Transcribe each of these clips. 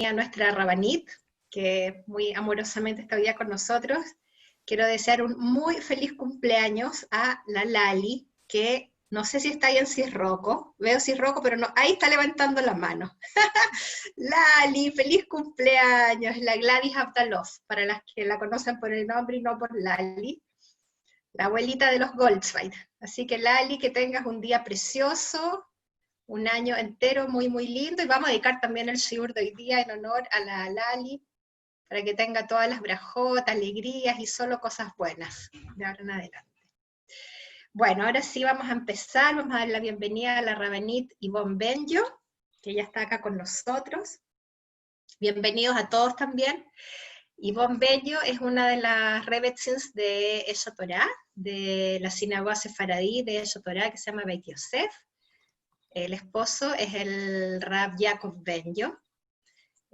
a nuestra Rabanit, que muy amorosamente está hoy día con nosotros. Quiero desear un muy feliz cumpleaños a la Lali, que no sé si está ahí en Cirroco, veo Cirroco, pero no, ahí está levantando la mano. Lali, feliz cumpleaños, la Gladys Abdalov, para las que la conocen por el nombre y no por Lali, la abuelita de los Goldschwein. Así que Lali, que tengas un día precioso, un año entero muy, muy lindo, y vamos a dedicar también el shiur de hoy día en honor a la Lali, para que tenga todas las brajotas, alegrías y solo cosas buenas, de ahora en adelante. Bueno, ahora sí vamos a empezar, vamos a dar la bienvenida a la Rabanit Ivonne Benjo, que ya está acá con nosotros. Bienvenidos a todos también. Ivonne Benjo es una de las Rebbetzins de Eshot Torah, de la sinagoga sefaradí de Eshot Torah, que se llama Beit Yosef. El esposo es el Rab Jacob Benjo.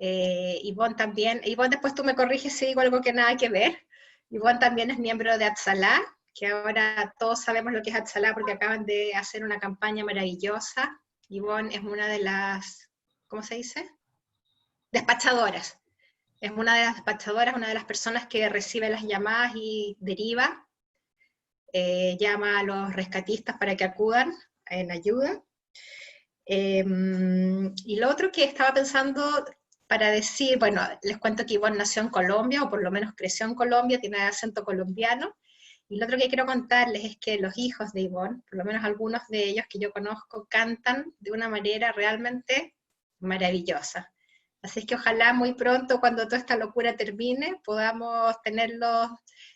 Ivonne también, Ivonne, después tú me corriges si digo algo que nada que ver. Ivonne también es miembro de Atzalá, que ahora todos sabemos lo que es Atzalá porque acaban de hacer una campaña maravillosa. Ivonne es una de las, ¿cómo se dice? Despachadoras. Es una de las despachadoras, una de las personas que recibe las llamadas y deriva, llama a los rescatistas para que acudan en ayuda. Y lo otro que estaba pensando para decir, bueno, les cuento que Ivonne nació en Colombia, o por lo menos creció en Colombia, tiene acento colombiano, y lo otro que quiero contarles es que los hijos de Ivonne, por lo menos algunos de ellos que yo conozco, cantan de una manera realmente maravillosa. Así es que ojalá muy pronto, cuando toda esta locura termine, podamos tenerlos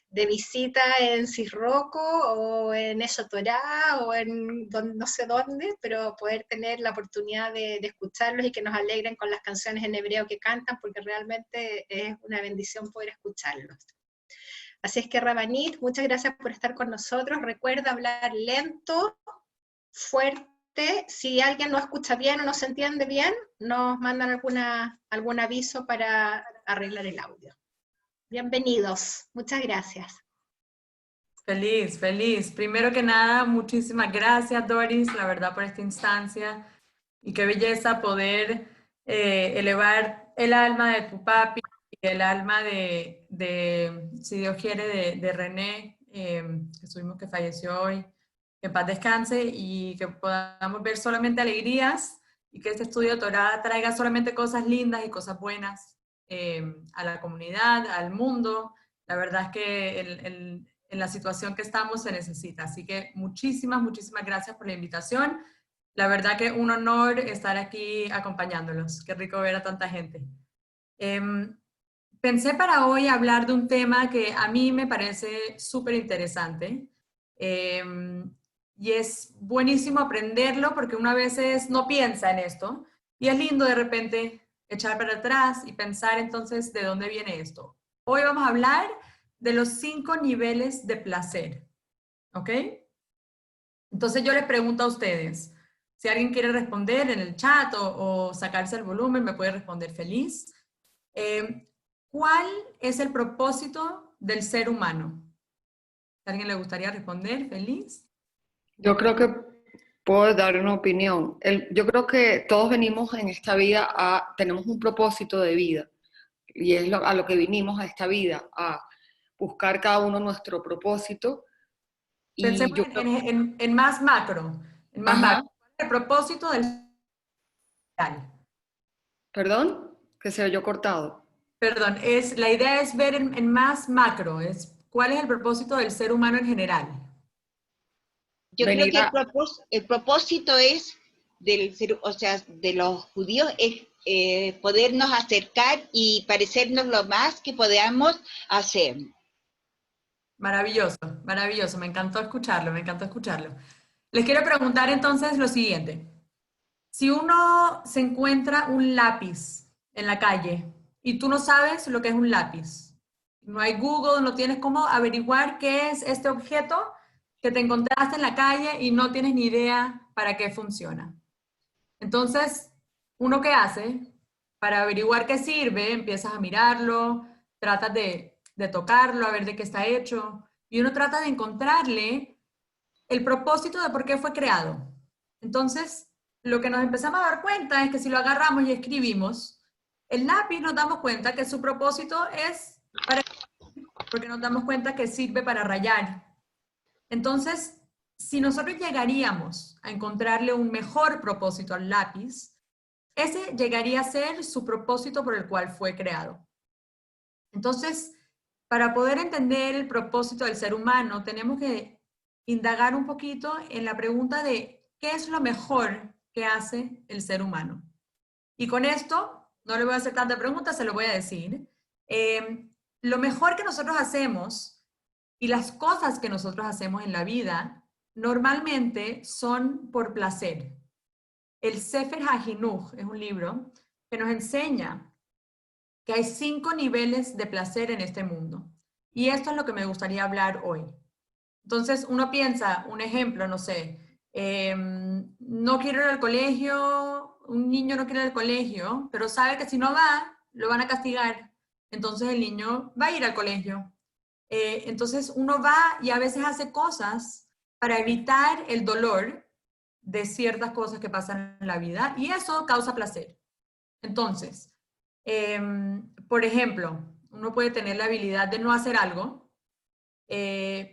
de visita en Cirroco, o en Eshot Torah, o en no sé dónde, pero poder tener la oportunidad de escucharlos y que nos alegren con las canciones en hebreo que cantan, porque realmente es una bendición poder escucharlos. Así es que Rabanit, muchas gracias por estar con nosotros. Recuerda hablar lento, fuerte. Si alguien no escucha bien o no se entiende bien, nos mandan algún aviso para arreglar el audio. Bienvenidos, muchas gracias. Feliz, feliz. Primero que nada, muchísimas gracias, Doris, la verdad, por esta instancia. Y qué belleza poder elevar el alma de tu papi y el alma si Dios quiere, de René, que supimos que falleció hoy. Que en paz descanse y que podamos ver solamente alegrías y que este estudio de Torah traiga solamente cosas lindas y cosas buenas a la comunidad, al mundo. La verdad es que en la situación que estamos se necesita. Así que muchísimas, muchísimas gracias por la invitación. La verdad que un honor estar aquí acompañándolos. Qué rico ver a tanta gente. Pensé para hoy hablar de un tema que a mí me parece súper interesante. Y es buenísimo aprenderlo porque uno a veces no piensa en esto. Y es lindo de repente echar para atrás y pensar entonces de dónde viene esto. Hoy vamos a hablar de los 5 niveles de placer. ¿Ok? Entonces yo les pregunto a ustedes, si alguien quiere responder en el chat o sacarse el volumen, me puede responder feliz. ¿Cuál es el propósito del ser humano? ¿A alguien le gustaría responder feliz? Yo creo que puedo dar una opinión. Yo creo que todos venimos en esta vida tenemos un propósito de vida, y es a lo que vinimos a esta vida, a buscar cada uno nuestro propósito. Y Pensemos yo creo, en más macro. En más ajá, macro. ¿Cuál es el propósito del ser? perdón, que se oyó cortado. Perdón, la idea es ver en más macro, cuál es el propósito del ser humano en general. Yo creo Venir que a, el propósito es o sea, de los judíos es podernos acercar y parecernos lo más que podamos hacer. Maravilloso, maravilloso, me encantó escucharlo, me encantó escucharlo. Les quiero preguntar entonces lo siguiente. Si uno se encuentra un lápiz en la calle y tú no sabes lo que es un lápiz, no hay Google, no tienes cómo averiguar qué es este objeto que te encontraste en la calle y no tienes ni idea para qué funciona. Entonces, ¿uno qué hace? Para averiguar qué sirve, empiezas a mirarlo, tratas de tocarlo, a ver de qué está hecho, y uno trata de encontrarle el propósito de por qué fue creado. Entonces, lo que nos empezamos a dar cuenta es que si lo agarramos y escribimos, el lápiz nos damos cuenta que su propósito es porque nos damos cuenta que sirve para rayar. Entonces, si nosotros llegaríamos a encontrarle un mejor propósito al lápiz, ese llegaría a ser su propósito por el cual fue creado. Entonces, para poder entender el propósito del ser humano, tenemos que indagar un poquito en la pregunta de ¿qué es lo mejor que hace el ser humano? Y con esto, no le voy a hacer tanta pregunta, se lo voy a decir. Lo mejor que nosotros hacemos y las cosas que nosotros hacemos en la vida normalmente son por placer. El Sefer HaHinuch es un libro que nos enseña que hay 5 niveles de placer en este mundo. Y esto es lo que me gustaría hablar hoy. Entonces uno piensa, un ejemplo, no sé, no quiero ir al colegio, un niño no quiere ir al colegio, pero sabe que si no va, lo van a castigar. Entonces el niño va a ir al colegio. Entonces uno va y a veces hace cosas para evitar el dolor de ciertas cosas que pasan en la vida y eso causa placer. Entonces, por ejemplo, uno puede tener la habilidad de no hacer algo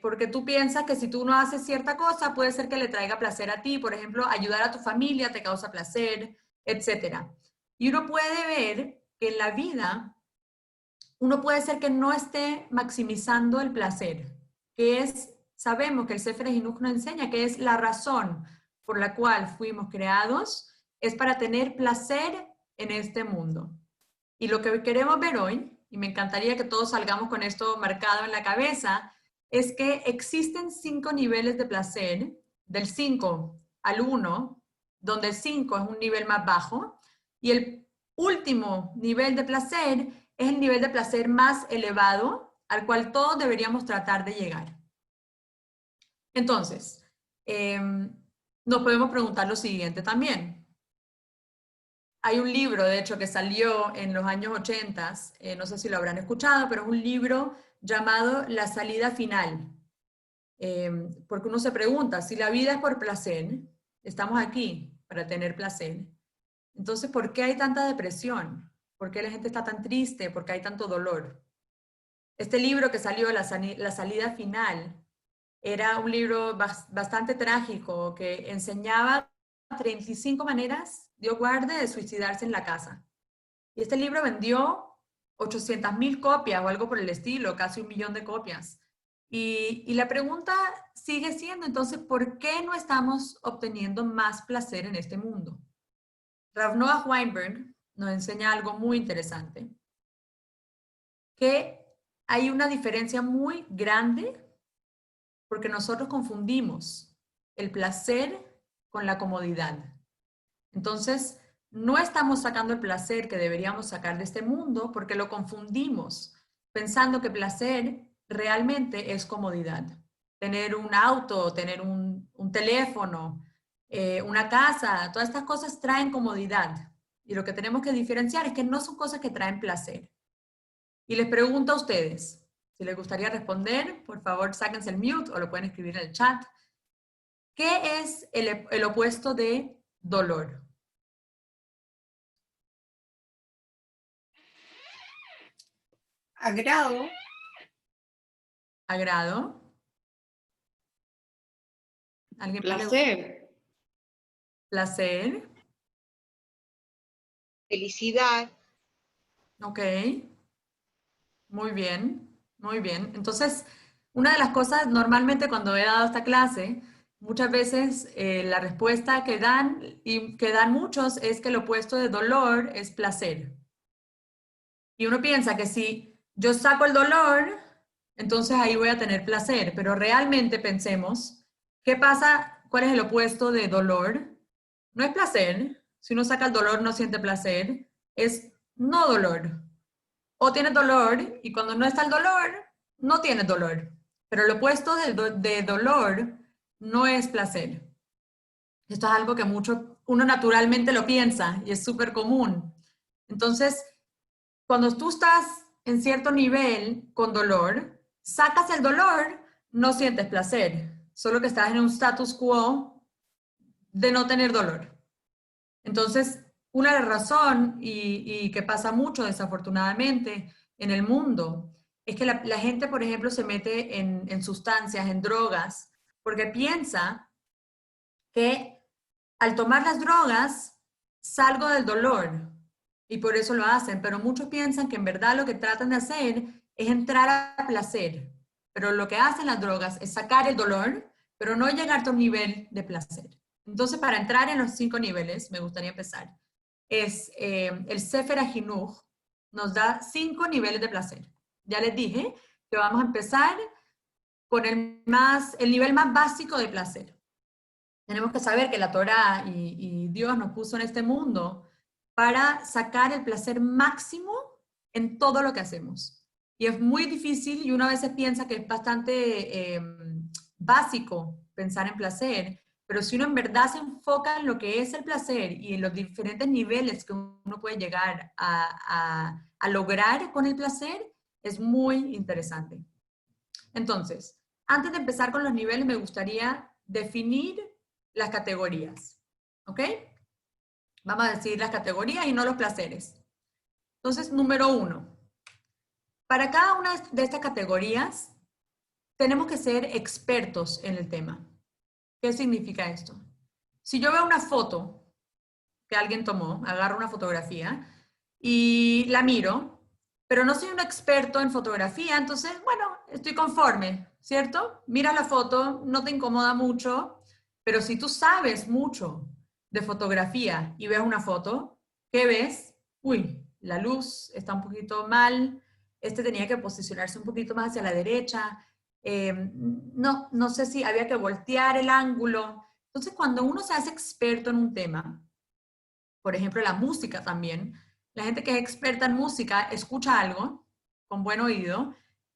porque tú piensas que si tú no haces cierta cosa puede ser que le traiga placer a ti. Por ejemplo, ayudar a tu familia te causa placer, etc. Y uno puede ver que en la vida uno puede ser que no esté maximizando el placer, que es, sabemos que el Sefer HaHinuch nos enseña que es la razón por la cual fuimos creados, es para tener placer en este mundo. Y lo que queremos ver hoy, y me encantaría que todos salgamos con esto marcado en la cabeza, es que existen 5 niveles de placer, del 5 al 1, donde el 5 es un nivel más bajo, y el último nivel de placer es el nivel de placer más elevado al cual todos deberíamos tratar de llegar. Entonces, nos podemos preguntar lo siguiente también. Hay un libro, de hecho, que salió en los años 80, no sé si lo habrán escuchado, pero es un libro llamado La salida final. Porque uno se pregunta, si la vida es por placer, estamos aquí para tener placer, entonces, ¿por qué hay tanta depresión? ¿Por qué la gente está tan triste? ¿Por qué hay tanto dolor? Este libro que salió, La salida final, era un libro bastante trágico que enseñaba 35 maneras, Dios guarde, de suicidarse en la casa. Y este libro vendió 800,000 copias o algo por el estilo, casi 1 millón de copias. Y la pregunta sigue siendo, entonces, ¿por qué no estamos obteniendo más placer en este mundo? Rav Noah Weinberg nos enseña algo muy interesante, que hay una diferencia muy grande porque nosotros confundimos el placer con la comodidad. Entonces, no estamos sacando el placer que deberíamos sacar de este mundo porque lo confundimos, pensando que placer realmente es comodidad. Tener un auto, tener un teléfono, una casa, todas estas cosas traen comodidad. Y lo que tenemos que diferenciar es que no son cosas que traen placer. Y les pregunto a ustedes, si les gustaría responder, por favor sáquense el mute o lo pueden escribir en el chat. ¿Qué es el opuesto de dolor? Agrado. ¿Agrado? ¿Alguien más? Placer. ¿Placer? Felicidad. Ok. Muy bien, muy bien. Entonces, una de las cosas, normalmente cuando he dado esta clase, muchas veces la respuesta que dan, y que dan muchos, es que el opuesto de dolor es placer. Y uno piensa que si yo saco el dolor, entonces ahí voy a tener placer. Pero realmente pensemos, ¿qué pasa? ¿Cuál es el opuesto de dolor? No es placer. Si uno saca el dolor no siente placer. Es no dolor. O tienes dolor y cuando no está el dolor, no tienes dolor. Pero el opuesto de dolor no es placer. Esto es algo que uno naturalmente lo piensa y es súper común. Entonces, cuando tú estás en cierto nivel con dolor, sacas el dolor, no sientes placer. Solo que estás en un status quo de no tener dolor. Entonces, una de las razones, y que pasa mucho desafortunadamente en el mundo, es que la gente, por ejemplo, se mete en sustancias, en drogas, porque piensa que al tomar las drogas salgo del dolor y por eso lo hacen, pero muchos piensan que en verdad lo que tratan de hacer es entrar a placer, pero lo que hacen las drogas es sacar el dolor, pero no llegar a un nivel de placer. Entonces, para entrar en los 5 niveles, me gustaría empezar, es el Sefer HaChinuch, nos da 5 niveles de placer. Ya les dije que vamos a empezar con el nivel más básico de placer. Tenemos que saber que la Torá y Dios nos puso en este mundo para sacar el placer máximo en todo lo que hacemos. Y es muy difícil y uno a veces piensa que es bastante básico pensar en placer, pero si uno en verdad se enfoca en lo que es el placer y en los diferentes niveles que uno puede llegar a lograr con el placer, es muy interesante. Entonces, antes de empezar con los niveles, me gustaría definir las categorías, ¿ok? Vamos a decir las categorías y no los placeres. Entonces, número 1. Para cada una de estas categorías, tenemos que ser expertos en el tema. ¿Qué significa esto? Si yo veo una foto que alguien tomó, agarro una fotografía y la miro, pero no soy un experto en fotografía, entonces, bueno, estoy conforme, ¿cierto? Miras la foto, no te incomoda mucho, pero si tú sabes mucho de fotografía y ves una foto, ¿qué ves? Uy, la luz está un poquito mal, este tenía que posicionarse un poquito más hacia la derecha, no sé si había que voltear el ángulo. Entonces, cuando uno se hace experto en un tema, por ejemplo, la música también, la gente que es experta en música escucha algo con buen oído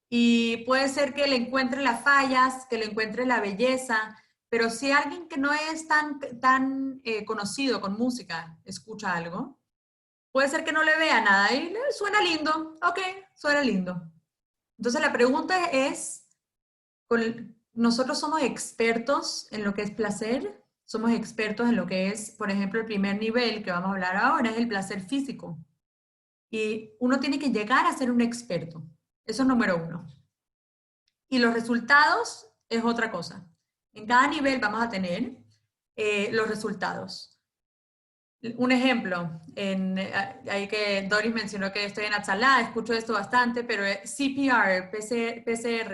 y puede ser que le encuentre las fallas, que le encuentre la belleza, pero si alguien que no es tan conocido con música escucha algo, puede ser que no le vea nada y le suena lindo, ok, suena lindo. Entonces la pregunta es, ¿nosotros somos expertos en lo que es placer? Somos expertos en lo que es, por ejemplo, el primer nivel que vamos a hablar ahora es el placer físico. Y uno tiene que llegar a ser un experto. Eso es número 1. Y los resultados es otra cosa. En cada nivel vamos a tener los resultados. Un ejemplo, ahí que Doris mencionó que estoy en Atzalá, escucho esto bastante, pero CPR, PCR,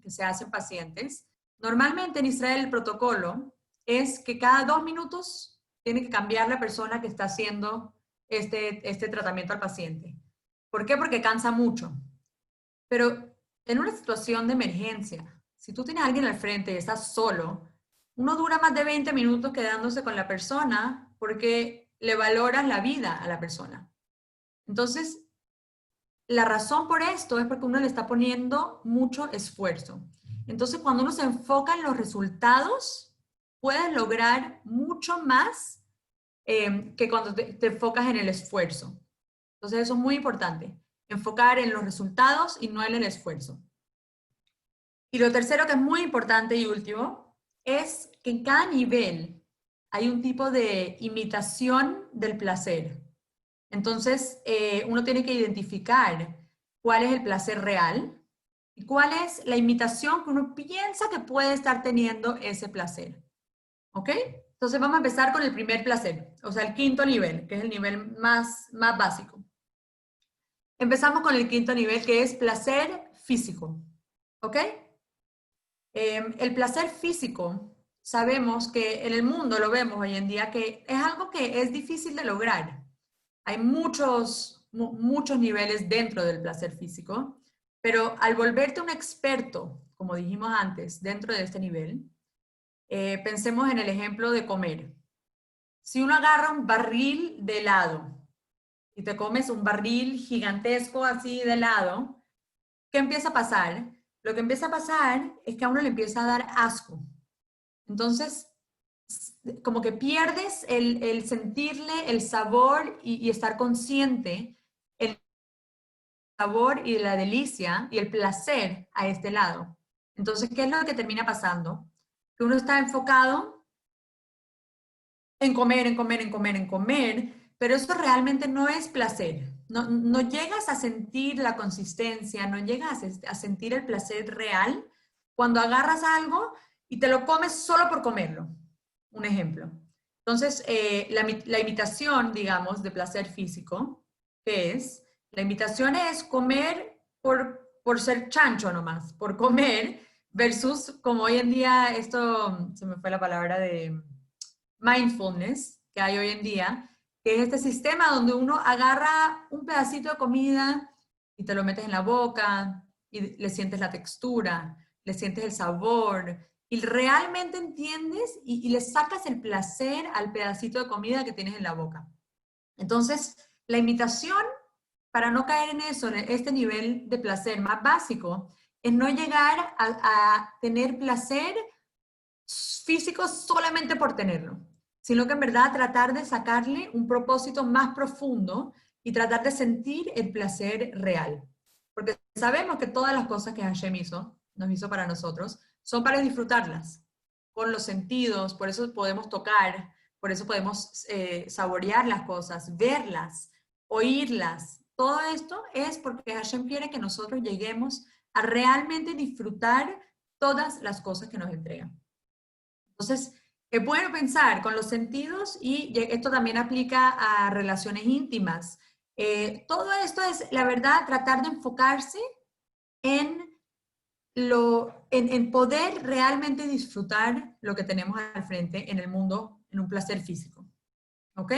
que se hacen pacientes, normalmente en Israel el protocolo es que cada 2 minutos tiene que cambiar la persona que está haciendo este tratamiento al paciente. ¿Por qué? Porque cansa mucho. Pero en una situación de emergencia, si tú tienes a alguien al frente y estás solo, uno dura más de 20 minutos quedándose con la persona porque le valoras la vida a la persona. Entonces, la razón por esto es porque uno le está poniendo mucho esfuerzo. Entonces, cuando uno se enfoca en los resultados, puedes lograr mucho más que cuando te enfocas en el esfuerzo. Entonces, eso es muy importante. Enfocar en los resultados y no en el esfuerzo. Y lo tercero que es muy importante y último es que en cada nivel hay un tipo de imitación del placer. Entonces, uno tiene que identificar cuál es el placer real y cuál es la imitación que uno piensa que puede estar teniendo ese placer. ¿Ok? Entonces vamos a empezar con el primer placer, o sea, el 5.º nivel, que es el nivel más básico. Empezamos con el 5.º nivel, que es placer físico. ¿Ok? El placer físico, sabemos que en el mundo lo vemos hoy en día, que es algo que es difícil de lograr. Hay muchos niveles dentro del placer físico, pero al volverte un experto, como dijimos antes, dentro de este nivel, pensemos en el ejemplo de comer. Si uno agarra un barril de helado y te comes un barril gigantesco así de helado, ¿qué empieza a pasar? Lo que empieza a pasar es que a uno le empieza a dar asco. Entonces, como que pierdes el sentirle el sabor y estar consciente el sabor y la delicia y el placer a este helado. Entonces, ¿qué es lo que termina pasando? Que uno está enfocado en comer, pero eso realmente no es placer. No llegas a sentir la consistencia, no llegas a sentir el placer real cuando agarras algo y te lo comes solo por comerlo. Un ejemplo. Entonces, la imitación, digamos, de placer físico, ¿qué es? La imitación es comer por ser chancho nomás, por comer, versus como hoy en día, esto se me fue la palabra de mindfulness que hay hoy en día, que es este sistema donde uno agarra un pedacito de comida y te lo metes en la boca y le sientes la textura, le sientes el sabor y realmente entiendes y le sacas el placer al pedacito de comida que tienes en la boca. Entonces, la imitación, para no caer en eso, en este nivel de placer más básico, es no llegar a tener placer físico solamente por tenerlo, sino que en verdad tratar de sacarle un propósito más profundo y tratar de sentir el placer real. Porque sabemos que todas las cosas que Hashem nos hizo para nosotros, son para disfrutarlas, con los sentidos, por eso podemos tocar, por eso podemos saborear las cosas, verlas, oírlas. Todo esto es porque Hashem quiere que nosotros lleguemos a realmente disfrutar todas las cosas que nos entregan. Entonces, es bueno pensar con los sentidos y esto también aplica a relaciones íntimas. Todo esto es, la verdad, tratar de enfocarse en poder realmente disfrutar lo que tenemos al frente en el mundo, en un placer físico. ¿Ok?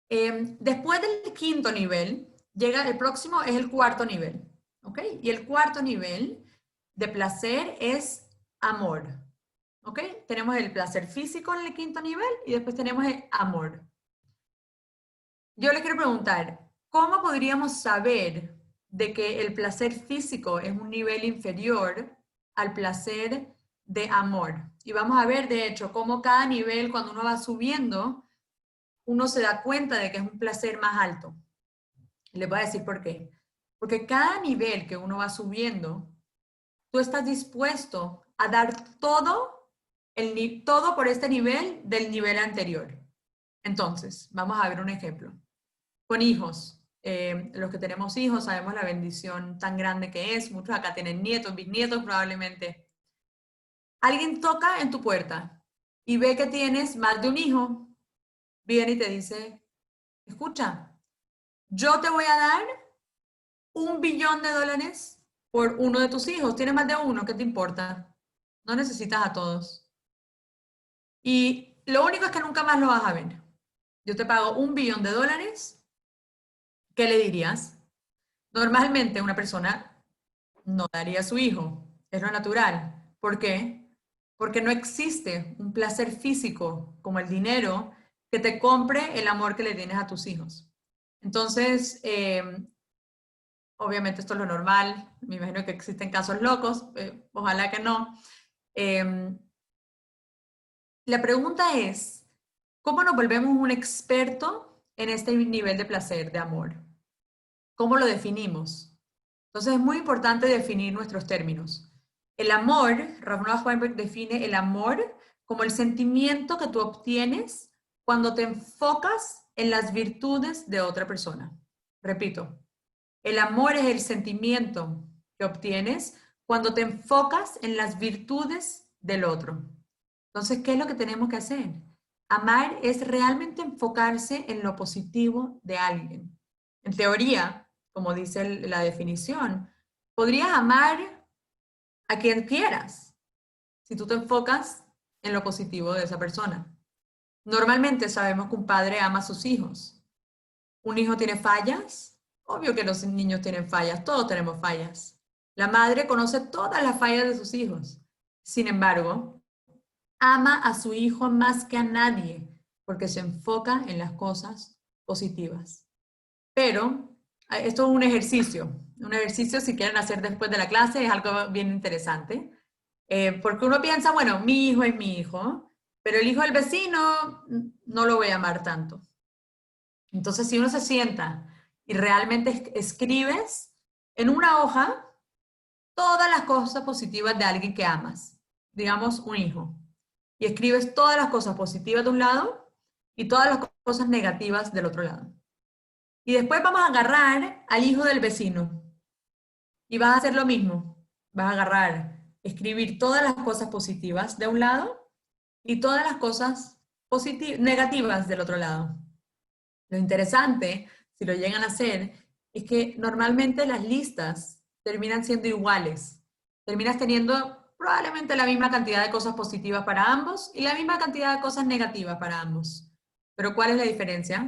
Después del quinto nivel, el próximo es el cuarto nivel. ¿Ok? Y el cuarto nivel de placer es amor. ¿Ok? Tenemos el placer físico en el quinto nivel y después tenemos el amor. Yo les quiero preguntar, ¿cómo podríamos saber de que el placer físico es un nivel inferior al placer de amor? Y vamos a ver, de hecho, cómo cada nivel, cuando uno va subiendo, uno se da cuenta de que es un placer más alto. Y les voy a decir por qué. Porque cada nivel que uno va subiendo, tú estás dispuesto a dar todo por este nivel del nivel anterior. Entonces, vamos a ver un ejemplo. Con hijos. Los que tenemos hijos sabemos la bendición tan grande que es. Muchos acá tienen nietos, bisnietos probablemente. Alguien toca en tu puerta y ve que tienes más de un hijo. Viene y te dice, escucha, yo te voy a dar $1 billón por uno de tus hijos. Tienes más de uno, ¿qué te importa? No necesitas a todos. Y lo único es que nunca más lo vas a ver. Yo te pago $1 billón, ¿qué le dirías? Normalmente una persona no daría a su hijo, es lo natural. ¿Por qué? Porque no existe un placer físico como el dinero que te compre el amor que le tienes a tus hijos. Entonces, obviamente esto es lo normal, me imagino que existen casos locos, ojalá que no. La pregunta es, ¿cómo nos volvemos un experto en este nivel de placer, de amor? ¿Cómo lo definimos? Entonces es muy importante definir nuestros términos. El amor, Rav Noah Weinberg define el amor como el sentimiento que tú obtienes cuando te enfocas en las virtudes de otra persona. Repito, el amor es el sentimiento que obtienes cuando te enfocas en las virtudes del otro. Entonces, ¿qué es lo que tenemos que hacer? Amar es realmente enfocarse en lo positivo de alguien. En teoría, como dice la definición, podrías amar a quien quieras si tú te enfocas en lo positivo de esa persona. Normalmente sabemos que un padre ama a sus hijos. ¿Un hijo tiene fallas? Obvio que los niños tienen fallas, todos tenemos fallas. La madre conoce todas las fallas de sus hijos. Sin embargo, ama a su hijo más que a nadie porque se enfoca en las cosas positivas. Pero esto es un ejercicio si quieren hacer después de la clase, es algo bien interesante, porque uno piensa, bueno, mi hijo es mi hijo, pero el hijo del vecino no lo voy a amar tanto. Entonces, si uno se sienta y realmente escribes en una hoja todas las cosas positivas de alguien que amas, digamos un hijo, y escribes todas las cosas positivas de un lado y todas las cosas negativas del otro lado. Y después vamos a agarrar al hijo del vecino. Y vas a hacer lo mismo. Vas a agarrar, escribir todas las cosas positivas de un lado y todas las cosas negativas del otro lado. Lo interesante, si lo llegan a hacer, es que normalmente las listas terminan siendo iguales. Terminas teniendo probablemente la misma cantidad de cosas positivas para ambos y la misma cantidad de cosas negativas para ambos. Pero ¿cuál es la diferencia?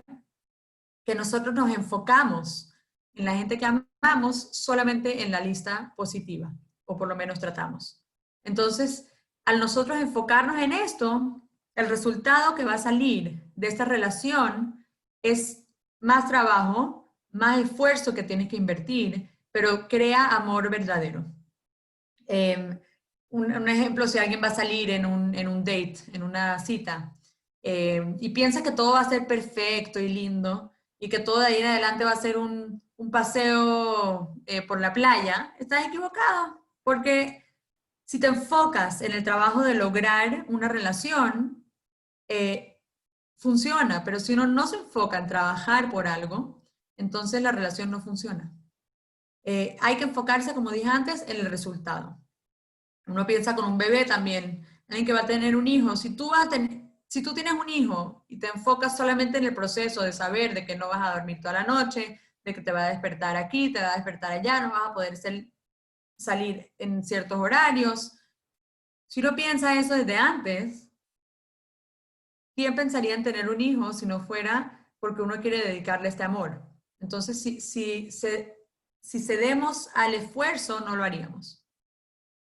Que nosotros nos enfocamos en la gente que amamos solamente en la lista positiva, o por lo menos tratamos. Entonces, al nosotros enfocarnos en esto, el resultado que va a salir de esta relación es más trabajo, más esfuerzo que tienes que invertir, pero crea amor verdadero. Un ejemplo, si alguien va a salir en un date, en una cita, y piensa que todo va a ser perfecto y lindo, y que todo de ahí en adelante va a ser un paseo por la playa, estás equivocado, porque si te enfocas en el trabajo de lograr una relación, funciona, pero si uno no se enfoca en trabajar por algo, entonces la relación no funciona. Hay que enfocarse, como dije antes, en el resultado. Uno piensa con un bebé también, alguien que va a tener un hijo. Si tú tienes un hijo y te enfocas solamente en el proceso de saber de que no vas a dormir toda la noche, de que te va a despertar aquí, te va a despertar allá, no vas a poder salir en ciertos horarios. Si uno piensa eso desde antes, ¿quién pensaría en tener un hijo si no fuera porque uno quiere dedicarle este amor? Entonces, si cedemos al esfuerzo, no lo haríamos.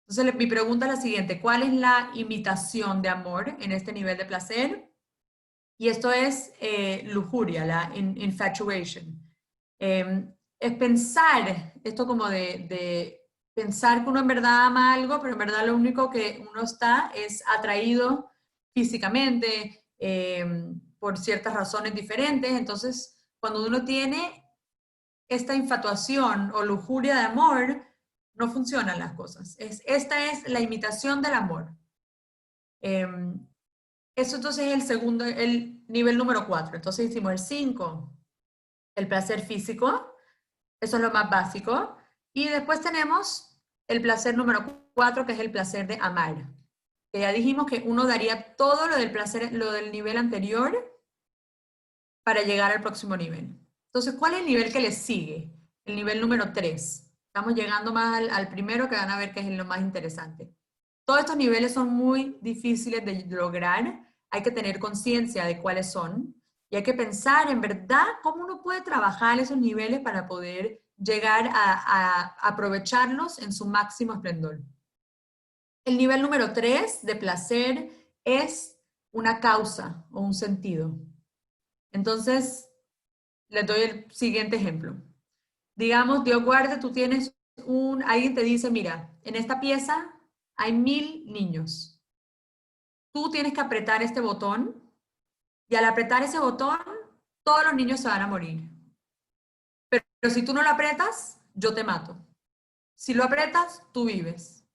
Entonces, mi pregunta es la siguiente: ¿cuál es la imitación de amor en este nivel de placer? Y esto es lujuria, la infatuation. Es pensar, esto como de pensar que uno en verdad ama algo, pero en verdad lo único que uno está es atraído físicamente por ciertas razones diferentes. Entonces, cuando uno tiene esta infatuación o lujuria de amor, no funcionan las cosas. Esta es la imitación del amor. Eso entonces es el nivel número 4. Entonces hicimos el 5, el placer físico. Eso es lo más básico. Y después tenemos el placer número 4, que es el placer de amar. Que ya dijimos que uno daría todo lo del placer, lo del nivel anterior para llegar al próximo nivel. Entonces, ¿cuál es el nivel que le sigue? El nivel número 3. Estamos llegando más al primero, que van a ver que es lo más interesante. Todos estos niveles son muy difíciles de lograr. Hay que tener conciencia de cuáles son. Y hay que pensar en verdad cómo uno puede trabajar esos niveles para poder llegar a aprovecharlos en su máximo esplendor. El nivel número 3 de placer es una causa o un sentido. Entonces, les doy el siguiente ejemplo. Digamos, Dios guarde, alguien te dice, mira, en esta pieza hay 1000 niños. Tú tienes que apretar este botón y al apretar ese botón, todos los niños se van a morir. Pero si tú no lo apretas, yo te mato. Si lo apretas, tú vives.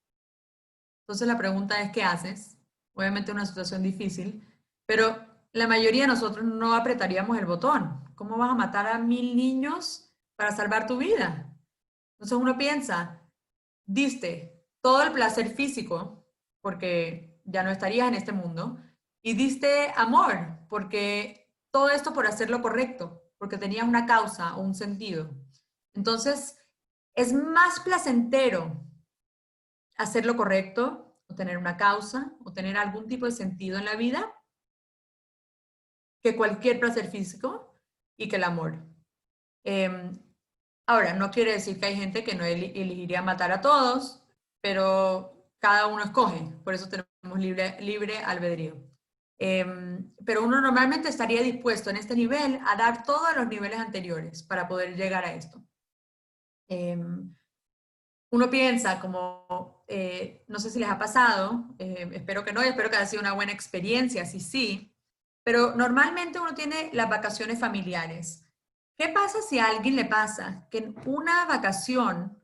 Entonces la pregunta es, ¿qué haces? Obviamente es una situación difícil, pero la mayoría de nosotros no apretaríamos el botón. ¿Cómo vas a matar a 1000 niños para salvar tu vida? Entonces uno piensa, diste todo el placer físico, porque ya no estarías en este mundo, y diste amor, porque todo esto por hacer lo correcto, porque tenías una causa o un sentido. Entonces, es más placentero hacer lo correcto, o tener una causa, o tener algún tipo de sentido en la vida, que cualquier placer físico y que el amor. Ahora, no quiere decir que hay gente que no elegiría matar a todos, pero cada uno escoge, por eso tenemos libre albedrío. Pero uno normalmente estaría dispuesto en este nivel a dar todos los niveles anteriores para poder llegar a esto. Uno piensa como, no sé si les ha pasado, espero que no, y espero que haya sido una buena experiencia, sí, pero normalmente uno tiene las vacaciones familiares. ¿Qué pasa si a alguien le pasa que en una vacación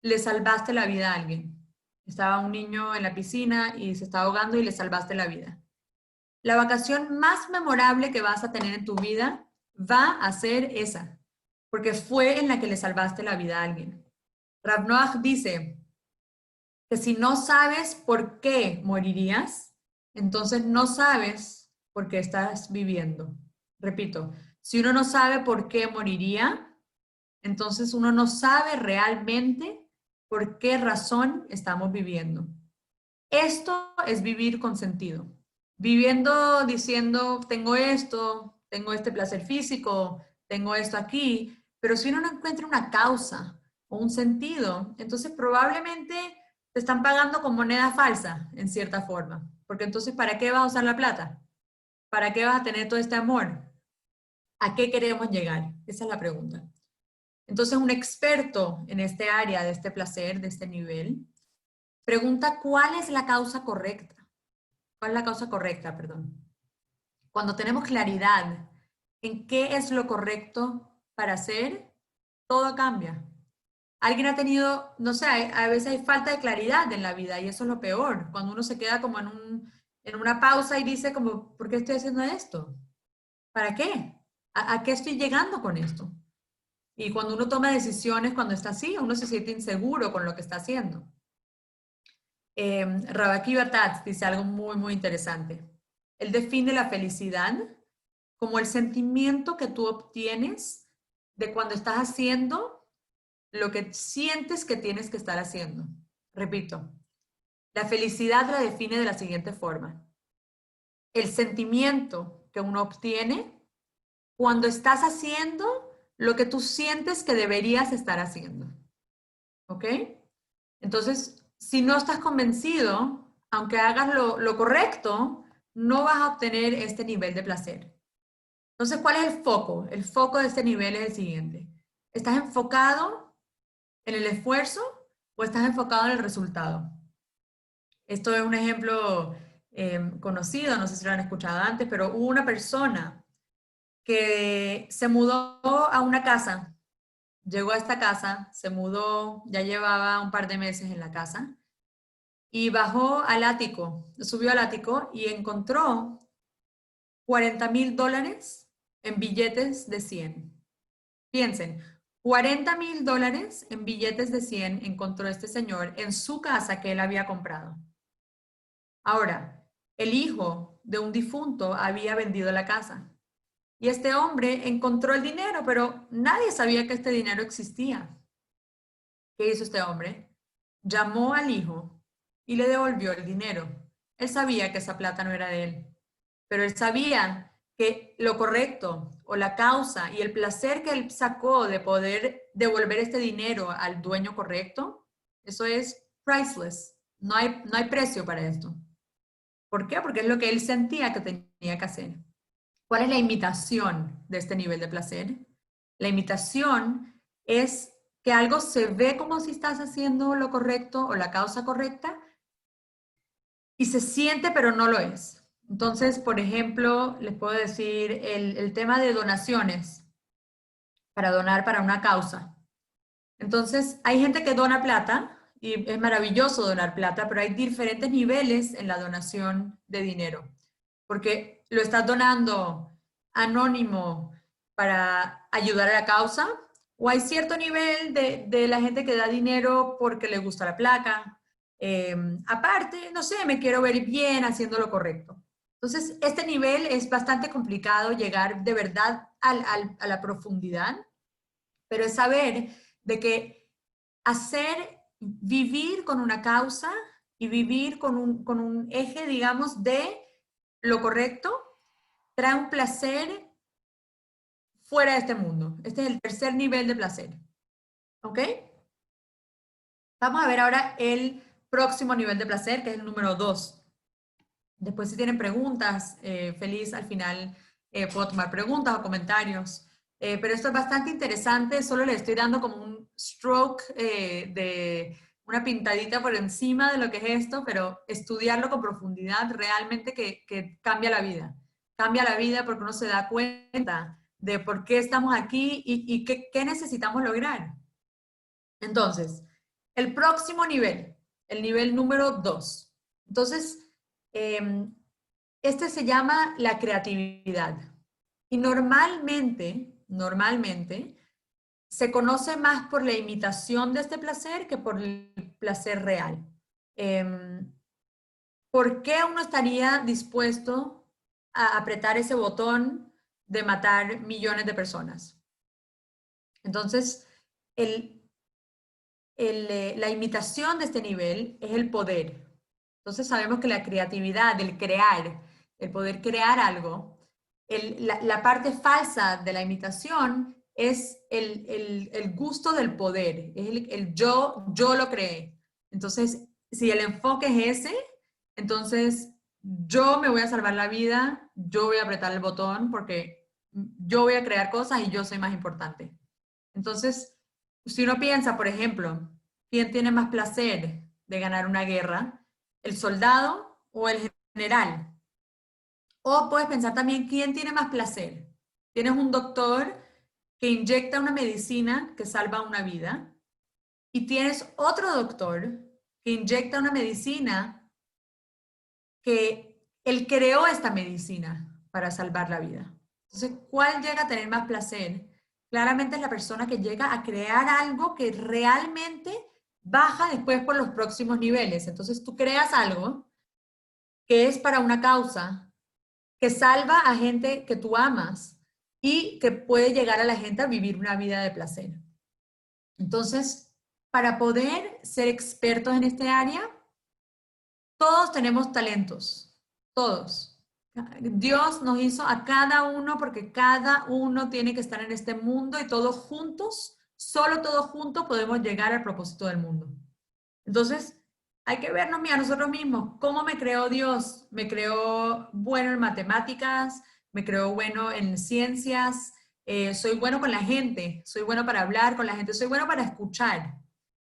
le salvaste la vida a alguien? Estaba un niño en la piscina y se estaba ahogando y le salvaste la vida. la vacación más memorable que vas a tener en tu vida va a ser esa, porque fue en la que le salvaste la vida a alguien. Rav Noach dice que si no sabes por qué morirías, entonces no sabes por qué estás viviendo. Repito, si uno no sabe por qué moriría, entonces uno no sabe realmente por qué razón estamos viviendo. Esto es vivir con sentido. Viviendo diciendo, tengo esto, tengo este placer físico, tengo esto aquí, pero si uno no encuentra una causa o un sentido, entonces probablemente te están pagando con moneda falsa, en cierta forma. Porque entonces, ¿para qué vas a usar la plata? ¿Para qué vas a tener todo este amor? ¿A qué queremos llegar? Esa es la pregunta. Entonces, un experto en este área, de este placer, de este nivel, pregunta cuál es la causa correcta. ¿Cuál es la causa correcta, perdón? Cuando tenemos claridad en qué es lo correcto para hacer, todo cambia. Alguien ha tenido, no sé, a veces hay falta de claridad en la vida y eso es lo peor. Cuando uno se queda como en una pausa y dice como, ¿por qué estoy haciendo esto? ¿Para qué? ¿A qué estoy llegando con esto? Y cuando uno toma decisiones, cuando está así, uno se siente inseguro con lo que está haciendo. Rabbi Akiva Tatz dice algo muy, muy interesante. Él define la felicidad como el sentimiento que tú obtienes de cuando estás haciendo lo que sientes que tienes que estar haciendo. Repito, la felicidad la define de la siguiente forma. El sentimiento que uno obtiene cuando estás haciendo lo que tú sientes que deberías estar haciendo. ¿Ok? Entonces, si no estás convencido, aunque hagas lo correcto, no vas a obtener este nivel de placer. Entonces, ¿cuál es el foco? El foco de este nivel es el siguiente. ¿Estás enfocado en el esfuerzo o estás enfocado en el resultado? Esto es un ejemplo conocido, no sé si lo han escuchado antes, pero hubo una persona que se mudó a una casa. Llegó a esta casa, se mudó, ya llevaba un par de meses en la casa y bajó al ático, subió al ático y encontró $40,000 en billetes de 100. Piensen, $40,000 en billetes de 100 encontró este señor en su casa que él había comprado. Ahora, el hijo de un difunto había vendido la casa. Y este hombre encontró el dinero, pero nadie sabía que este dinero existía. ¿Qué hizo este hombre? Llamó al hijo y le devolvió el dinero. Él sabía que esa plata no era de él, pero él sabía que lo correcto o la causa y el placer que él sacó de poder devolver este dinero al dueño correcto, eso es priceless. No hay precio para esto. ¿Por qué? Porque es lo que él sentía que tenía que hacer. ¿Cuál es la imitación de este nivel de placer? La imitación es que algo se ve como si estás haciendo lo correcto o la causa correcta y se siente pero no lo es. Entonces, por ejemplo, les puedo decir el tema de donaciones para donar para una causa. Entonces, hay gente que dona plata y es maravilloso donar plata, pero hay diferentes niveles en la donación de dinero, porque lo estás donando anónimo para ayudar a la causa, o hay cierto nivel de la gente que da dinero porque le gusta la placa. Aparte, no sé, me quiero ver bien haciendo lo correcto. Entonces, este nivel es bastante complicado llegar de verdad a la profundidad, pero es saber de que vivir con una causa y vivir con un eje, digamos, de lo correcto, trae un placer fuera de este mundo. Este es el tercer nivel de placer. ¿Ok? Vamos a ver ahora el próximo nivel de placer, que es el número 2. Después, si tienen preguntas, feliz al final puedo tomar preguntas o comentarios. Pero esto es bastante interesante, solo le estoy dando como un stroke de una pintadita por encima de lo que es esto, pero estudiarlo con profundidad realmente que cambia la vida. Cambia la vida porque uno se da cuenta de por qué estamos aquí y qué necesitamos lograr. Entonces, el próximo nivel, el nivel número 2. Entonces, este se llama la creatividad. Y normalmente, se conoce más por la imitación de este placer que por el placer real. ¿Por qué uno estaría dispuesto a apretar ese botón de matar millones de personas? Entonces, la imitación de este nivel es el poder. Entonces sabemos que la creatividad, el crear, el poder crear algo, la parte falsa de la imitación es el gusto del poder, es el yo lo creé. Entonces, si el enfoque es ese, entonces yo me voy a salvar la vida, yo voy a apretar el botón porque yo voy a crear cosas y yo soy más importante. Entonces, si uno piensa, por ejemplo, ¿quién tiene más placer de ganar una guerra? ¿El soldado o el general? O puedes pensar también, ¿quién tiene más placer? Tienes un doctor que inyecta una medicina que salva una vida y tienes otro doctor que inyecta una medicina que él creó esta medicina para salvar la vida. Entonces, ¿cuál llega a tener más placer? Claramente es la persona que llega a crear algo que realmente baja después por los próximos niveles. Entonces, tú creas algo que es para una causa, que salva a gente que tú amas y que puede llegar a la gente a vivir una vida de placer. Entonces, para poder ser expertos en este área, todos tenemos talentos, todos. Dios nos hizo a cada uno porque cada uno tiene que estar en este mundo y todos juntos, solo todos juntos podemos llegar al propósito del mundo. Entonces, hay que vernos a nosotros mismos. ¿Cómo me creó Dios? Me creó bueno en matemáticas, me creó bueno en ciencias, soy bueno con la gente, soy bueno para hablar con la gente, soy bueno para escuchar,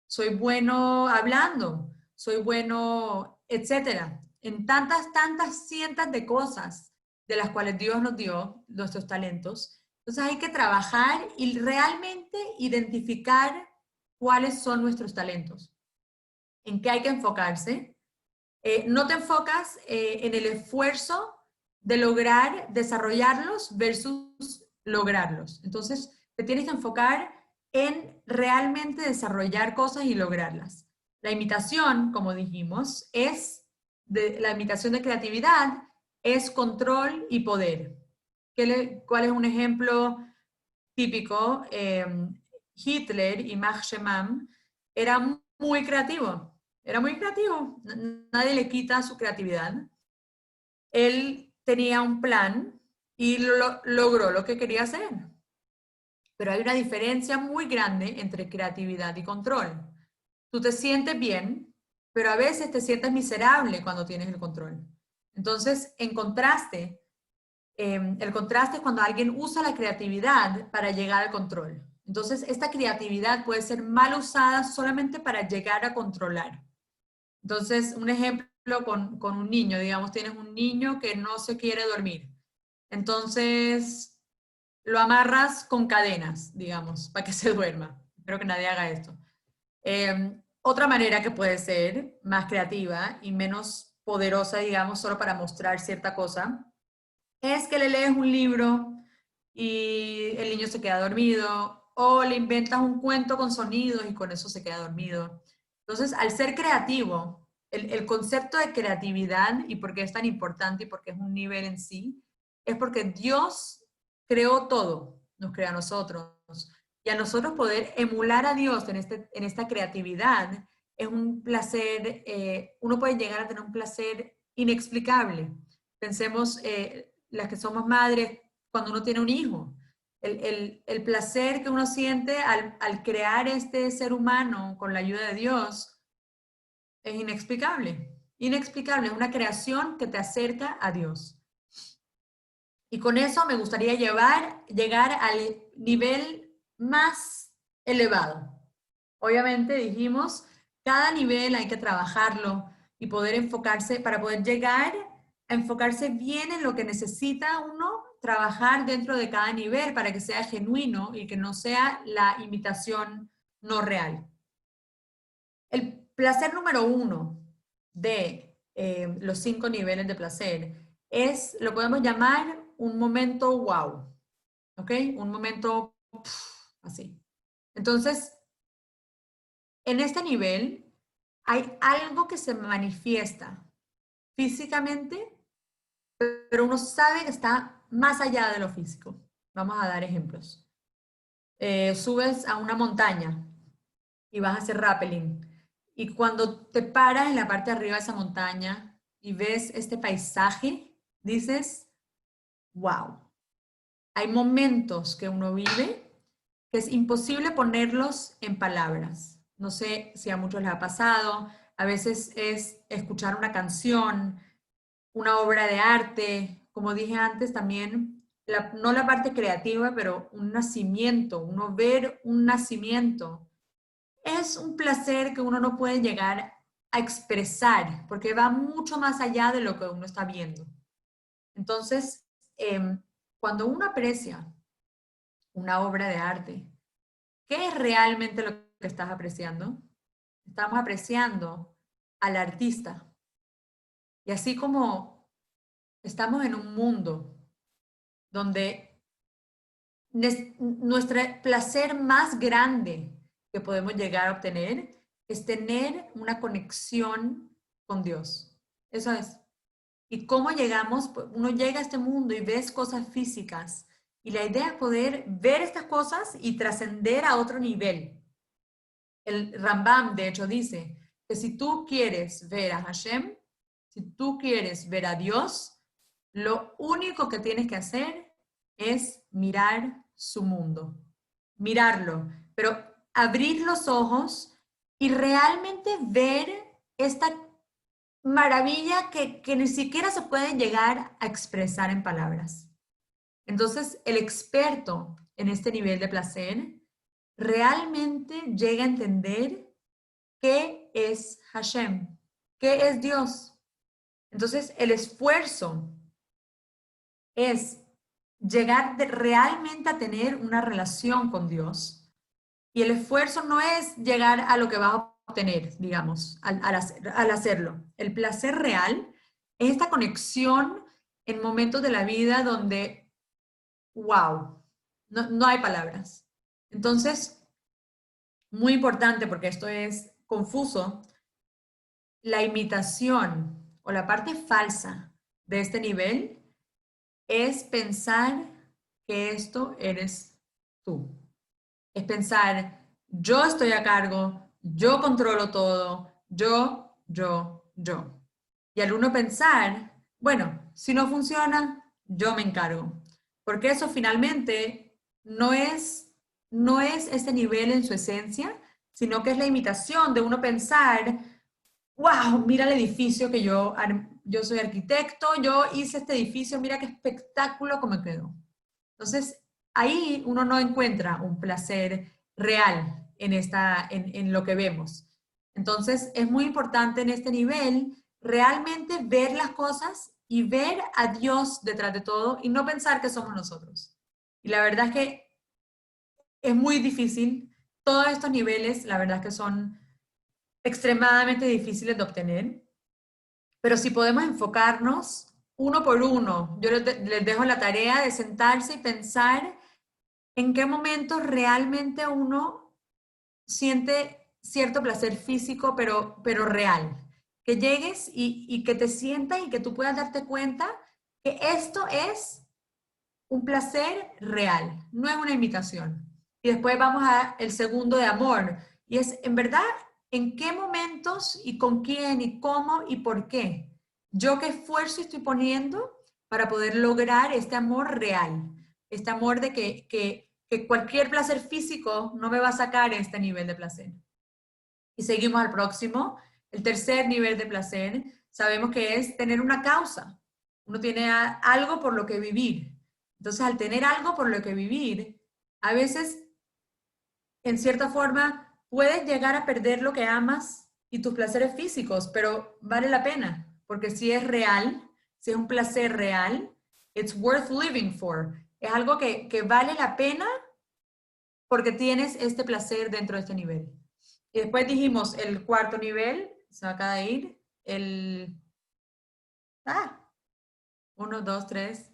soy bueno hablando, soy bueno, etcétera. En tantas cientos de cosas de las cuales Dios nos dio nuestros talentos. Entonces hay que trabajar y realmente identificar cuáles son nuestros talentos, en qué hay que enfocarse. No te enfocas en el esfuerzo de lograr desarrollarlos versus lograrlos. Entonces, te tienes que enfocar en realmente desarrollar cosas y lograrlas. La imitación, como dijimos, la imitación de creatividad es control y poder. ¿Cuál es un ejemplo típico? Hitler y Marx Shemam era muy creativo. Era muy creativo. Nadie le quita su creatividad. Él tenía un plan y logró lo que quería hacer. Pero hay una diferencia muy grande entre creatividad y control. Tú te sientes bien, pero a veces te sientes miserable cuando tienes el control. Entonces, el contraste es cuando alguien usa la creatividad para llegar al control. Entonces, esta creatividad puede ser mal usada solamente para llegar a controlar. Entonces, un ejemplo con un niño, digamos, tienes un niño que no se quiere dormir. Entonces, lo amarras con cadenas, digamos, para que se duerma. Espero que nadie haga esto. Otra manera que puede ser más creativa y menos poderosa, digamos, solo para mostrar cierta cosa, es que le lees un libro y el niño se queda dormido, o le inventas un cuento con sonidos y con eso se queda dormido. Entonces, al ser creativo, el concepto de creatividad y por qué es tan importante y por qué es un nivel en sí, es porque Dios creó todo, nos crea a nosotros. Y a nosotros poder emular a Dios en esta creatividad es un placer, uno puede llegar a tener un placer inexplicable. Pensemos, las que somos madres, cuando uno tiene un hijo, el placer que uno siente al crear este ser humano con la ayuda de Dios es inexplicable. Inexplicable, es una creación que te acerca a Dios. Y con eso me gustaría llegar al nivel más elevado. Obviamente dijimos, cada nivel hay que trabajarlo y poder enfocarse, para poder llegar a enfocarse bien en lo que necesita uno trabajar dentro de cada nivel para que sea genuino y que no sea la imitación no real. El placer número 1 de los 5 niveles de placer lo podemos llamar un momento wow, ¿ok? Un momento así. Entonces, en este nivel hay algo que se manifiesta físicamente, pero uno sabe que está más allá de lo físico. Vamos a dar ejemplos. Subes a una montaña y vas a hacer rappelling. Y cuando te paras en la parte de arriba de esa montaña y ves este paisaje, dices, wow. Hay momentos que uno vive que es imposible ponerlos en palabras. No sé si a muchos les ha pasado. A veces es escuchar una canción, una obra de arte, como dije antes también, no la parte creativa, pero un nacimiento, uno ver un nacimiento. Es un placer que uno no puede llegar a expresar, porque va mucho más allá de lo que uno está viendo. Entonces, cuando uno aprecia una obra de arte, ¿qué es realmente lo que estás apreciando? Estamos apreciando al artista. Y así como estamos en un mundo donde nuestro placer más grande que podemos llegar a obtener es tener una conexión con Dios. Eso es. ¿Y cómo llegamos? Uno llega a este mundo y ves cosas físicas. Y la idea es poder ver estas cosas y trascender a otro nivel. El Rambam, de hecho, dice que si tú quieres ver a Hashem, si tú quieres ver a Dios, lo único que tienes que hacer es mirar su mundo, mirarlo, pero abrir los ojos y realmente ver esta maravilla que ni siquiera se puede llegar a expresar en palabras. Entonces, el experto en este nivel de placer realmente llega a entender qué es Hashem, qué es Dios. Entonces, el esfuerzo es llegar realmente a tener una relación con Dios. Y el esfuerzo no es llegar a lo que vas a obtener, digamos, al hacerlo. El placer real es esta conexión en momentos de la vida donde, wow, no hay palabras. Entonces, muy importante, porque esto es confuso, la imitación o la parte falsa de este nivel es pensar que esto eres tú. Es pensar, yo estoy a cargo, yo controlo todo, yo. Y al uno pensar, bueno, si no funciona, yo me encargo. Porque eso finalmente no es este nivel en su esencia, sino que es la imitación de uno pensar, wow, mira el edificio que yo soy arquitecto, yo hice este edificio, mira qué espectáculo como quedó. Entonces, ahí uno no encuentra un placer real en lo que vemos. Entonces, es muy importante en este nivel realmente ver las cosas y ver a Dios detrás de todo y no pensar que somos nosotros. Y la verdad es que es muy difícil. Todos estos niveles, la verdad es que son extremadamente difíciles de obtener, pero si podemos enfocarnos uno por uno, yo les dejo la tarea de sentarse y pensar en qué momentos realmente uno siente cierto placer físico, pero real. Que llegues y que te sientas y que tú puedas darte cuenta que esto es un placer real, no es una imitación. Y después vamos a el segundo de amor, y es, en verdad, ¿en qué momentos y con quién y cómo y por qué? ¿Yo qué esfuerzo estoy poniendo para poder lograr este amor real? Este amor de que cualquier placer físico no me va a sacar este nivel de placer. Y seguimos al próximo. El tercer nivel de placer, sabemos que es tener una causa. Uno tiene algo por lo que vivir. Entonces, al tener algo por lo que vivir, a veces, en cierta forma, puedes llegar a perder lo que amas y tus placeres físicos, pero vale la pena, porque si es real, si es un placer real, it's worth living for. Es algo que vale la pena porque tienes este placer dentro de este nivel. Y después dijimos el cuarto nivel, se me acaba de ir, 1, 2, 3.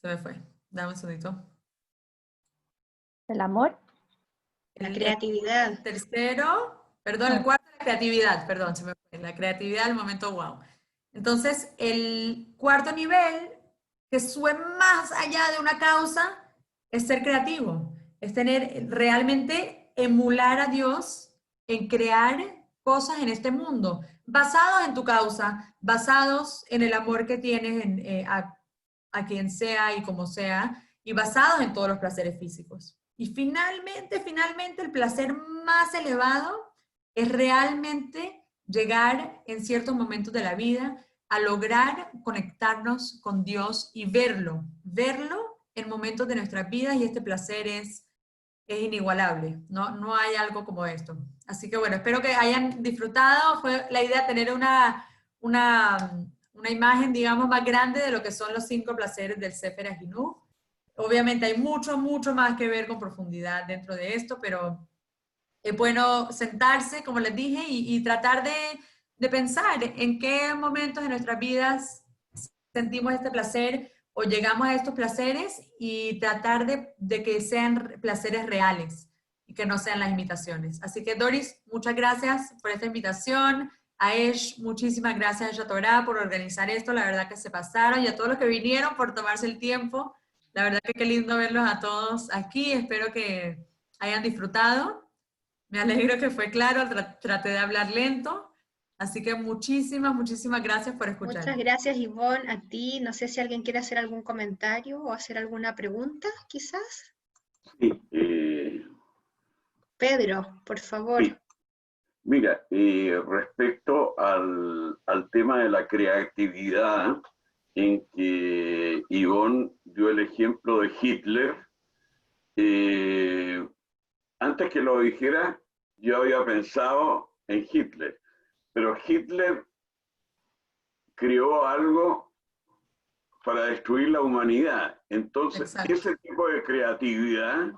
Se me fue. Dame un segundito. El amor. La creatividad. El tercero, perdón, el cuarto, la creatividad, perdón, se me fue. La creatividad, el momento wow. Entonces, el cuarto nivel, que sube más allá de una causa, es ser creativo. Es tener, realmente emular a Dios en crear cosas en este mundo, basados en tu causa, basados en el amor que tienes a quien sea y como sea, y basados en todos los placeres físicos. Y finalmente, el placer más elevado es realmente llegar en ciertos momentos de la vida a lograr conectarnos con Dios y verlo en momentos de nuestras vidas, y este placer es inigualable, no hay algo como esto. Así que bueno, espero que hayan disfrutado. Fue la idea tener una imagen, digamos, más grande de lo que son los 5 placeres del Sefer HaChinuch. Obviamente hay mucho más que ver con profundidad dentro de esto, pero es bueno sentarse, como les dije, y tratar de pensar en qué momentos de nuestras vidas sentimos este placer o llegamos a estos placeres, y tratar de que sean placeres reales y que no sean las imitaciones. Así que Doris, muchas gracias por esta invitación. A Esh, muchísimas gracias a Yatorá por organizar esto, la verdad que se pasaron, y a todos los que vinieron por tomarse el tiempo. La verdad que qué lindo verlos a todos aquí, espero que hayan disfrutado. Me alegro que fue claro, traté de hablar lento, así que muchísimas gracias por escuchar. Muchas gracias, Ivonne, a ti. No sé si alguien quiere hacer algún comentario o hacer alguna pregunta, quizás. Sí, Pedro, por favor. sí. Mira, respecto al tema de la creatividad, en que Ivonne dio el ejemplo de Hitler, antes que lo dijera, yo había pensado en Hitler, pero Hitler creó algo para destruir la humanidad. Entonces, Exacto. ese tipo de creatividad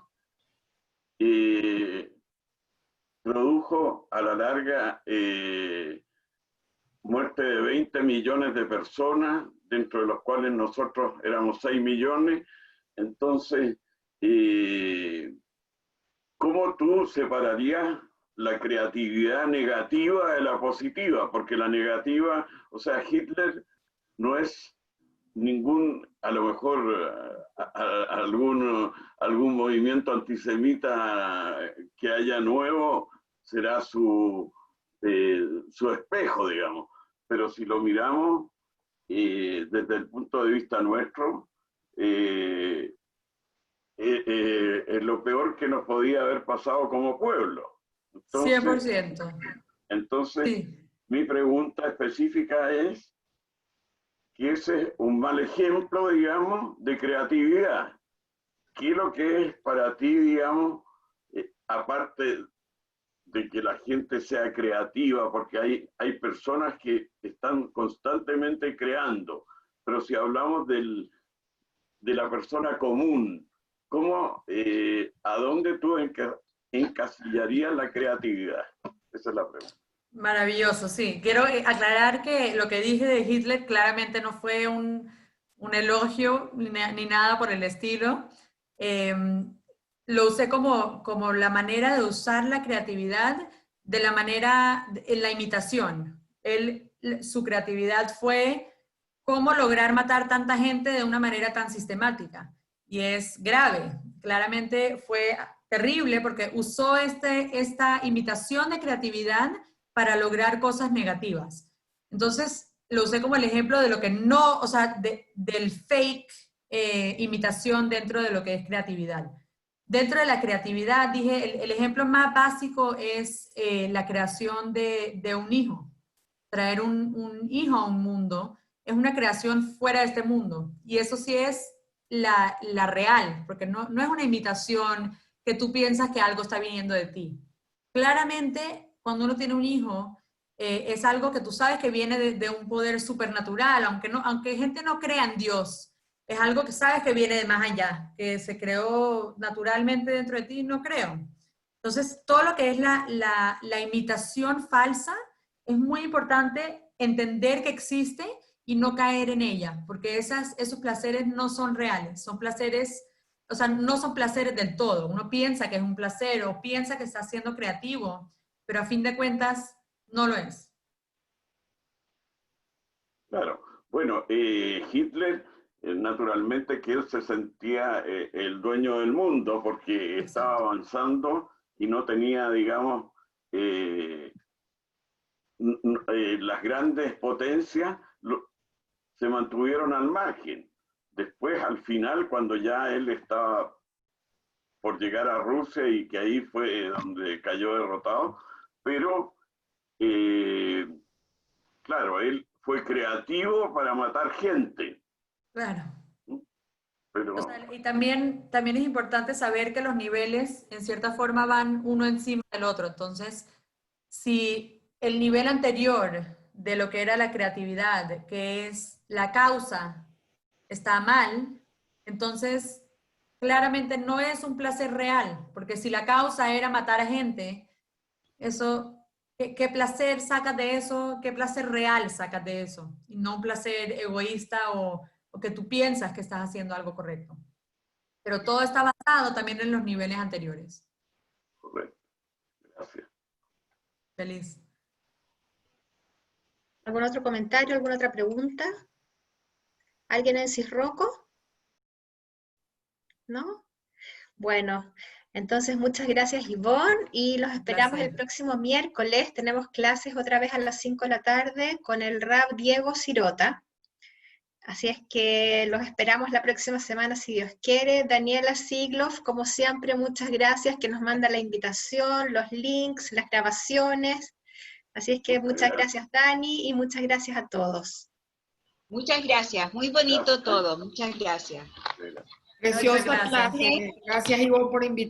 produjo a la larga muerte de 20 millones de personas, dentro de los cuales nosotros éramos 6 millones. Entonces, ¿cómo tú separarías la creatividad negativa de la positiva? Porque la negativa, o sea, Hitler no es ningún, a lo mejor algún movimiento antisemita que haya nuevo será su espejo, digamos. Pero si lo miramos desde el punto de vista nuestro, es lo peor que nos podía haber pasado como pueblo. Entonces, 100%. Entonces, Sí. mi pregunta específica es que ese es un mal ejemplo, digamos, de creatividad. ¿Qué es lo que es para ti, digamos, aparte de que la gente sea creativa? Porque hay personas que están constantemente creando, pero si hablamos de la persona común, ¿cómo, a dónde tú encasillarías la creatividad? Esa es la pregunta. Maravilloso, sí. Quiero aclarar que lo que dije de Hitler claramente no fue un elogio ni nada por el estilo. Lo usé como la manera de usar la creatividad de la manera, en la imitación. Su creatividad fue cómo lograr matar tanta gente de una manera tan sistemática. Y es grave. Claramente fue terrible porque usó esta imitación de creatividad para lograr cosas negativas. Entonces, lo usé como el ejemplo de lo que no, o sea, del fake imitación dentro de lo que es creatividad. Dentro de la creatividad, dije, el ejemplo más básico es la creación de un hijo. Traer un hijo a un mundo es una creación fuera de este mundo. Y eso sí es la real, porque no es una imitación que tú piensas que algo está viniendo de ti. Claramente, cuando uno tiene un hijo, es algo que tú sabes que viene de un poder supernatural, aunque gente no crea en Dios, es algo que sabes que viene de más allá, que se creó naturalmente dentro de ti, no creo. Entonces, todo lo que es la imitación falsa, es muy importante entender que existe y no caer en ella, porque esos placeres no son reales, son placeres, o sea, no son placeres del todo. Uno piensa que es un placer o piensa que está siendo creativo, pero a fin de cuentas no lo es. Claro. Bueno, Hitler, naturalmente que él se sentía el dueño del mundo porque estaba Exacto. avanzando y no tenía, digamos, las grandes potencias se mantuvieron al margen. Después, al final, cuando ya él estaba por llegar a Rusia y que ahí fue donde cayó derrotado, pero claro, él fue creativo para matar gente. Claro. Pero, O sea, y también es importante saber que los niveles, en cierta forma, van uno encima del otro. Entonces, si el nivel anterior de lo que era la creatividad, que es la causa, está mal, entonces claramente no es un placer real, porque si la causa era matar a gente, eso, ¿qué placer sacas de eso? ¿Qué placer real sacas de eso? Y no un placer egoísta o que tú piensas que estás haciendo algo correcto. Pero todo está basado también en los niveles anteriores. correcto, gracias. Feliz. ¿Algún otro comentario, alguna otra pregunta? ¿Alguien en Cisroco? ¿No? Bueno, entonces muchas gracias Ivonne y los esperamos el Placer. próximo miércoles. Tenemos clases otra vez a las 5 de la tarde con el Rab Diego Cirota. Así es que los esperamos la próxima semana si Dios quiere. Daniela Sigloff, como siempre, muchas gracias, que nos manda la invitación, los links, las grabaciones. Así es que muchas gracias Dani y muchas gracias a todos. Muchas gracias, muy bonito todo, muchas gracias. Preciosa gracias. clase. Gracias, Ivonne, por invitarme.